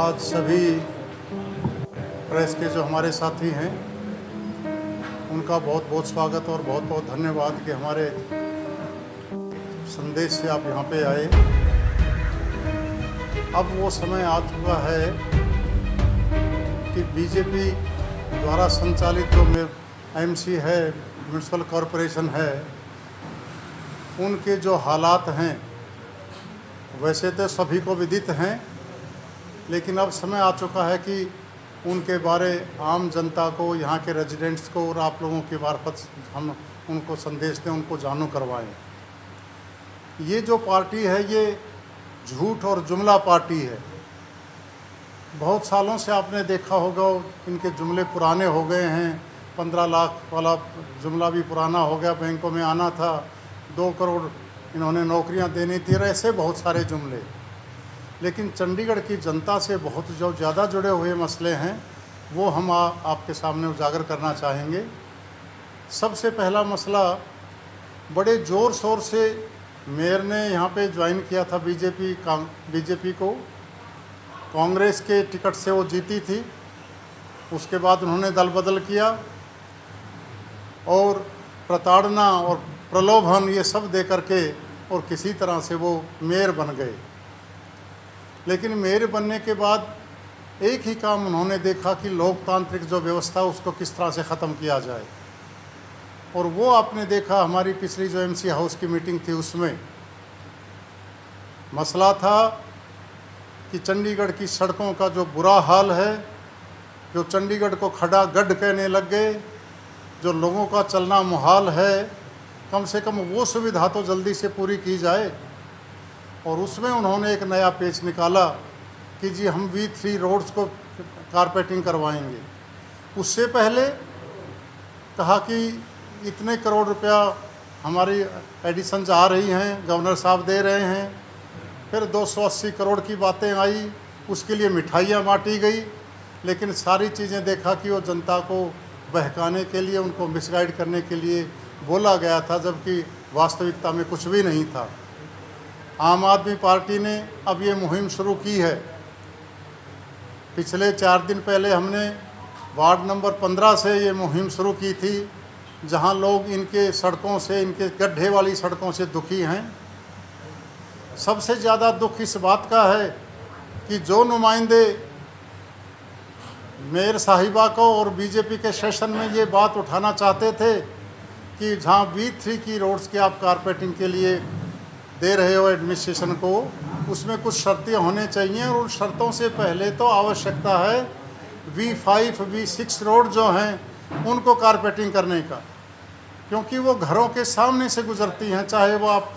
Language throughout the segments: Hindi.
आज सभी प्रेस के जो हमारे साथी हैं उनका बहुत बहुत स्वागत और बहुत बहुत धन्यवाद कि हमारे संदेश से आप यहाँ पे आए। अब वो समय आ चुका है कि बीजेपी द्वारा संचालित जो एमसी है, म्यूनसिपल कॉरपोरेशन है, उनके जो हालात हैं वैसे तो सभी को विदित हैं, लेकिन अब समय आ चुका है कि उनके बारे आम जनता को, यहाँ के रेजिडेंट्स को और आप लोगों के मार्फत हम उनको संदेश दें, उनको जानू करवाएं। ये जो पार्टी है ये झूठ और जुमला पार्टी है। बहुत सालों से आपने देखा होगा इनके जुमले पुराने हो गए हैं। 15 लाख वाला जुमला भी पुराना हो गया, बैंकों में आना था, 2 करोड़ इन्होंने नौकरियां देनी थी, ऐसे बहुत सारे जुमले। लेकिन चंडीगढ़ की जनता से बहुत जो ज़्यादा जुड़े हुए मसले हैं वो हम आपके सामने उजागर करना चाहेंगे। सबसे पहला मसला, बड़े ज़ोर शोर से मेयर ने यहाँ पे ज्वाइन किया था बीजेपी को। कांग्रेस के टिकट से वो जीती थी, उसके बाद उन्होंने दल बदल किया और प्रताड़ना और प्रलोभन ये सब दे करके और किसी तरह से वो मेयर बन गए। लेकिन मेयर बनने के बाद एक ही काम उन्होंने देखा कि लोकतांत्रिक जो व्यवस्था उसको किस तरह से ख़त्म किया जाए। और वो आपने देखा हमारी पिछली जो एमसी हाउस की मीटिंग थी उसमें मसला था कि चंडीगढ़ की सड़कों का जो बुरा हाल है, जो चंडीगढ़ को खड़ा गढ़ कहने लग गए, जो लोगों का चलना मुहाल है, कम से कम वो सुविधा तो जल्दी से पूरी की जाए। और उसमें उन्होंने एक नया पेच निकाला कि जी हम V3 रोड्स को कारपेटिंग करवाएंगे। उससे पहले कहा कि इतने करोड़ रुपया हमारी एडिशन जा रही हैं, गवर्नर साहब दे रहे हैं। फिर 280 करोड़ की बातें आई, उसके लिए मिठाइयाँ बांटी गई। लेकिन सारी चीज़ें देखा कि वो जनता को बहकाने के लिए, उनको मिसगाइड करने के लिए बोला गया था, जबकि वास्तविकता में कुछ भी नहीं था। आम आदमी पार्टी ने अब ये मुहिम शुरू की है। पिछले 4 दिन पहले हमने वार्ड नंबर 15 से ये मुहिम शुरू की थी, जहां लोग इनके सड़कों से, इनके गड्ढे वाली सड़कों से दुखी हैं। सबसे ज़्यादा दुख इस बात का है कि जो नुमाइंदे मेयर साहिबा को और बीजेपी के सेशन में ये बात उठाना चाहते थे कि जहाँ V3 की रोड्स की आप कारपेटिंग के लिए दे रहे हो एडमिनिस्ट्रेशन को, उसमें कुछ शर्तें होने चाहिए। और उन शर्तों से पहले तो आवश्यकता है V5, V6 रोड जो हैं उनको कारपेटिंग करने का, क्योंकि वो घरों के सामने से गुजरती हैं। चाहे वो आप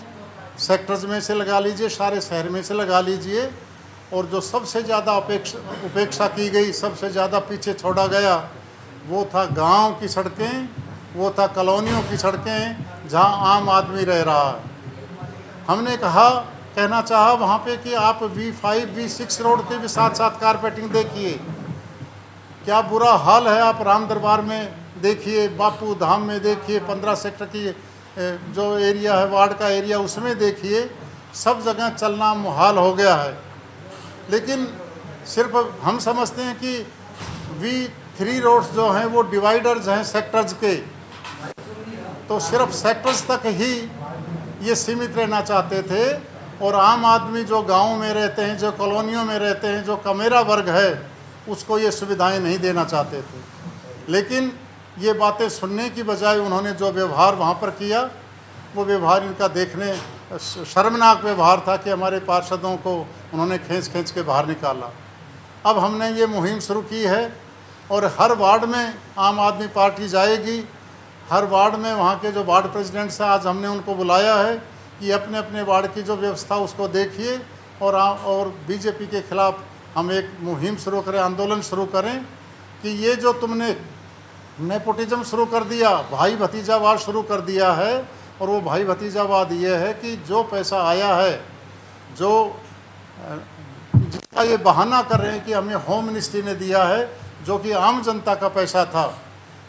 सेक्टर्स में से लगा लीजिए, सारे शहर में से लगा लीजिए। और जो सबसे ज़्यादा उपेक्षा की गई, सबसे ज़्यादा पीछे छोड़ा गया, वो था गांव की सड़कें, वो था कॉलोनियों की सड़कें जहां आम आदमी रह रहा है। हमने कहना चाहा वहाँ पे कि आप V5, V6 रोड के भी साथ साथ कारपेटिंग देखिए। क्या बुरा हाल है, आप राम दरबार में देखिए, बापू धाम में देखिए, 15 सेक्टर की जो एरिया है, वार्ड का एरिया, उसमें देखिए, सब जगह चलना मुहाल हो गया है। लेकिन सिर्फ हम समझते हैं कि V3 रोड्स जो हैं वो डिवाइडर्स हैं सेक्टर्स के, तो सिर्फ सेक्टर्स तक ही ये सीमित रहना चाहते थे। और आम आदमी जो गाँव में रहते हैं, जो कॉलोनियों में रहते हैं, जो कमेरा वर्ग है, उसको ये सुविधाएं नहीं देना चाहते थे। लेकिन ये बातें सुनने की बजाय उन्होंने जो व्यवहार वहाँ पर किया, वो व्यवहार इनका देखने शर्मनाक व्यवहार था कि हमारे पार्षदों को उन्होंने खींच के बाहर निकाला। अब हमने ये मुहिम शुरू की है और हर वार्ड में आम आदमी पार्टी जाएगी। हर वार्ड में वहाँ के जो वार्ड प्रेसिडेंट्स हैं, आज हमने उनको बुलाया है कि अपने अपने वार्ड की जो व्यवस्था उसको देखिए और बीजेपी के खिलाफ हम एक मुहिम शुरू करें, आंदोलन शुरू करें कि ये जो तुमने नेपोटिज्म शुरू कर दिया, भाई भतीजावाद शुरू कर दिया है। और वो भाई भतीजावाद ये है कि जो पैसा आया है, जो जिसका ये बहाना कर रहे हैं कि हमें होम मिनिस्ट्री ने दिया है, जो कि आम जनता का पैसा था,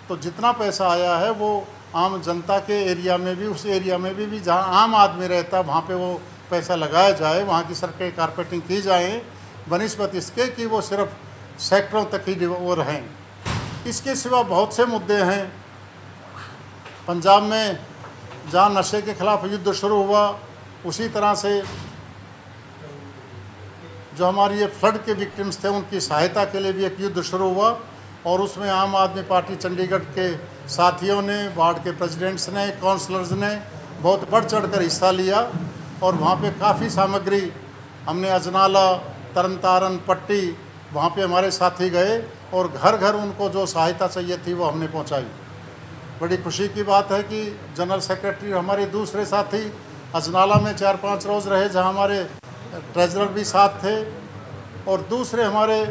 तो जितना पैसा आया है वो आम जनता के एरिया में भी, उस एरिया में भी जहाँ आम आदमी रहता है वहाँ पे वो पैसा लगाया जाए, वहाँ की सड़कें कारपेटिंग की जाए, बनिस्बत इसके कि वो सिर्फ सेक्टरों तक ही वो रहें। इसके सिवा बहुत से मुद्दे हैं। पंजाब में जहाँ नशे के खिलाफ युद्ध शुरू हुआ, उसी तरह से जो हमारी ये फ्लड के विक्टिम्स थे उनकी सहायता के लिए भी एक युद्ध शुरू हुआ, और उसमें आम आदमी पार्टी चंडीगढ़ के साथियों ने, वार्ड के प्रेसिडेंट्स ने, काउंसलर्स ने बहुत बढ़ चढ़ कर हिस्सा लिया। और वहाँ पे काफ़ी सामग्री हमने अजनाला, तरनतारन, पट्टी, वहाँ पे हमारे साथी गए और घर घर उनको जो सहायता चाहिए थी वो हमने पहुँचाई। बड़ी खुशी की बात है कि जनरल सेक्रेटरी हमारे दूसरे साथी अजनाला में 4-5 रोज़ रहे, जहाँ हमारे ट्रेजरर भी साथ थे, और दूसरे हमारे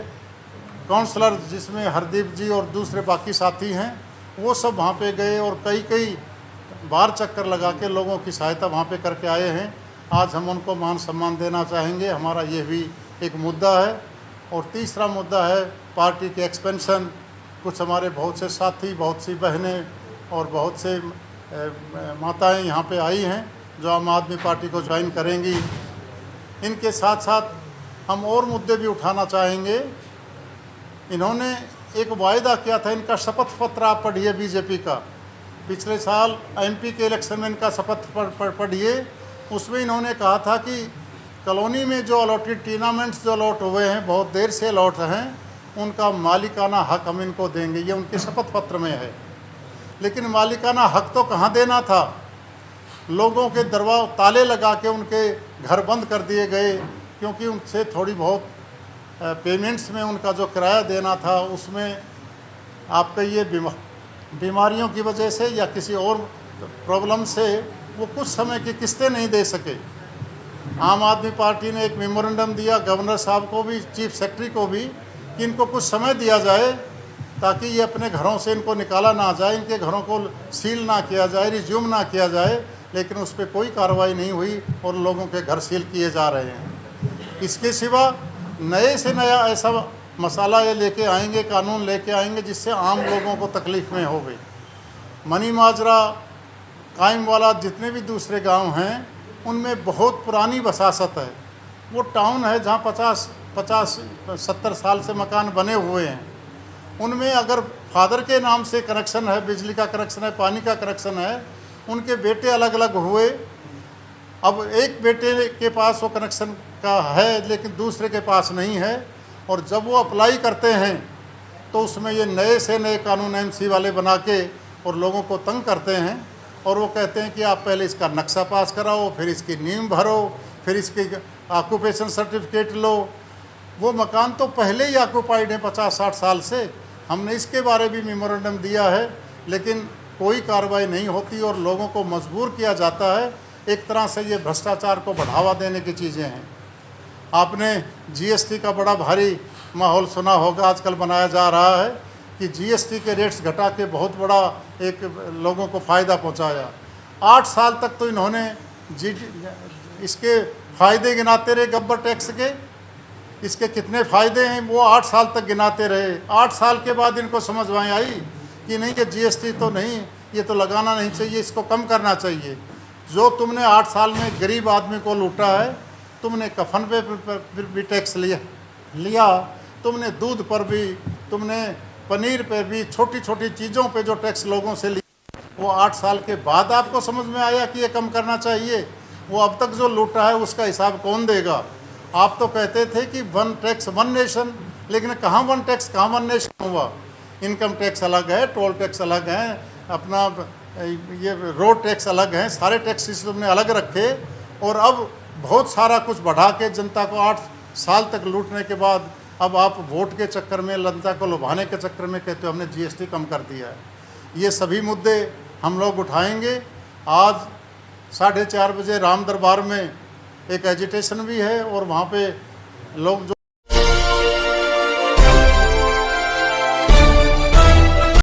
काउंसलर जिसमें हरदीप जी और दूसरे बाकी साथी हैं, वो सब वहाँ पे गए और कई बार चक्कर लगा के लोगों की सहायता वहाँ पे करके आए हैं। आज हम उनको मान सम्मान देना चाहेंगे, हमारा ये भी एक मुद्दा है। और तीसरा मुद्दा है पार्टी के एक्सपेंशन। कुछ हमारे बहुत से साथी, बहुत सी बहनें और बहुत से माताएं यहाँ पे आई हैं जो आम आदमी पार्टी को ज्वाइन करेंगी। इनके साथ साथ हम और मुद्दे भी उठाना चाहेंगे। इन्होंने एक वायदा किया था, इनका शपथ पत्र आप पढ़िए बीजेपी का, पिछले साल एमपी के इलेक्शन में इनका शपथ पढ़िए। उसमें इन्होंने कहा था कि कॉलोनी में जो अलॉटेड टीनामेंट्स जो अलॉट हुए हैं, बहुत देर से अलॉट हैं, उनका मालिकाना हक हम इनको देंगे। ये उनके शपथ पत्र में है। लेकिन मालिकाना हक तो कहाँ देना था, लोगों के दरवाजे ताले लगा के उनके घर बंद कर दिए गए, क्योंकि उनसे थोड़ी बहुत पेमेंट्स में उनका जो किराया देना था, उसमें आप कहिए बीमारियों की वजह से या किसी और प्रॉब्लम से वो कुछ समय की किस्तें नहीं दे सके। आम आदमी पार्टी ने एक मेमोरेंडम दिया गवर्नर साहब को भी, चीफ सेक्रेटरी को भी, कि इनको कुछ समय दिया जाए ताकि ये अपने घरों से इनको निकाला ना जाए, इनके घरों को सील ना किया जाए, रिज्यूम ना किया जाए। लेकिन उस पर कोई कार्रवाई नहीं हुई और लोगों के घर सील किए जा रहे हैं। इसके सिवा नए से नया ऐसा मसाला ये लेके आएंगे, कानून लेके आएंगे जिससे आम लोगों को तकलीफ़ में हो गई। मनी माजरा, कायम वाला, जितने भी दूसरे गांव हैं उनमें बहुत पुरानी वसासत है। वो टाउन है जहाँ 50-70 साल से मकान बने हुए हैं। उनमें अगर फादर के नाम से कनेक्शन है, बिजली का कनेक्शन है, पानी का कनेक्शन है, उनके बेटे अलग अलग हुए। अब एक बेटे के पास वो कनेक्शन का है लेकिन दूसरे के पास नहीं है, और जब वो अप्लाई करते हैं तो उसमें ये नए से नए कानून एमसी वाले बना के और लोगों को तंग करते हैं। और वो कहते हैं कि आप पहले इसका नक्शा पास कराओ, फिर इसकी नींव भरो, फिर इसकी ऑक्यूपेशन सर्टिफिकेट लो। वो मकान तो पहले ही ऑक्यूपाइड है 50-60 साल से। हमने इसके बारे भी मेमोरेंडम दिया है, लेकिन कोई कार्रवाई नहीं होती और लोगों को मजबूर किया जाता है। एक तरह से ये भ्रष्टाचार को बढ़ावा देने की चीज़ें हैं। आपने जीएसटी का बड़ा भारी माहौल सुना होगा, आजकल बनाया जा रहा है कि जीएसटी के रेट्स घटा के बहुत बड़ा एक लोगों को फ़ायदा पहुंचाया। 8 साल तक तो इन्होंने इसके फ़ायदे गिनाते रहे, गब्बर टैक्स के इसके कितने फ़ायदे हैं वो 8 साल तक गिनाते रहे। 8 साल के बाद इनको समझ में आई कि नहीं, कि जीएसटी तो नहीं, ये तो लगाना नहीं चाहिए, इसको कम करना चाहिए। जो तुमने 8 साल में गरीब आदमी को लूटा है, तुमने कफन पे भी टैक्स लिया, तुमने दूध पर भी, तुमने पनीर पे भी, छोटी छोटी चीज़ों पे जो टैक्स लोगों से लिया, वो 8 साल के बाद आपको समझ में आया कि ये कम करना चाहिए। वो अब तक जो लूटा है उसका हिसाब कौन देगा? आप तो कहते थे कि 1 टैक्स 1 नेशन, लेकिन कहाँ 1 टैक्स, कहाँ 1 नेशन हुआ? इनकम टैक्स अलग है, टोल टैक्स अलग है, अपना ये रोड टैक्स अलग हैं, सारे टैक्स तुमने अलग रखे। और अब बहुत सारा कुछ बढ़ा के जनता को 8 साल तक लूटने के बाद अब आप वोट के चक्कर में, जनता को लुभाने के चक्कर में कहते हो हमने जीएसटी कम कर दिया है। ये सभी मुद्दे हम लोग उठाएंगे। आज 4:30 बजे राम दरबार में एक एजिटेशन भी है और वहाँ पे लोग जो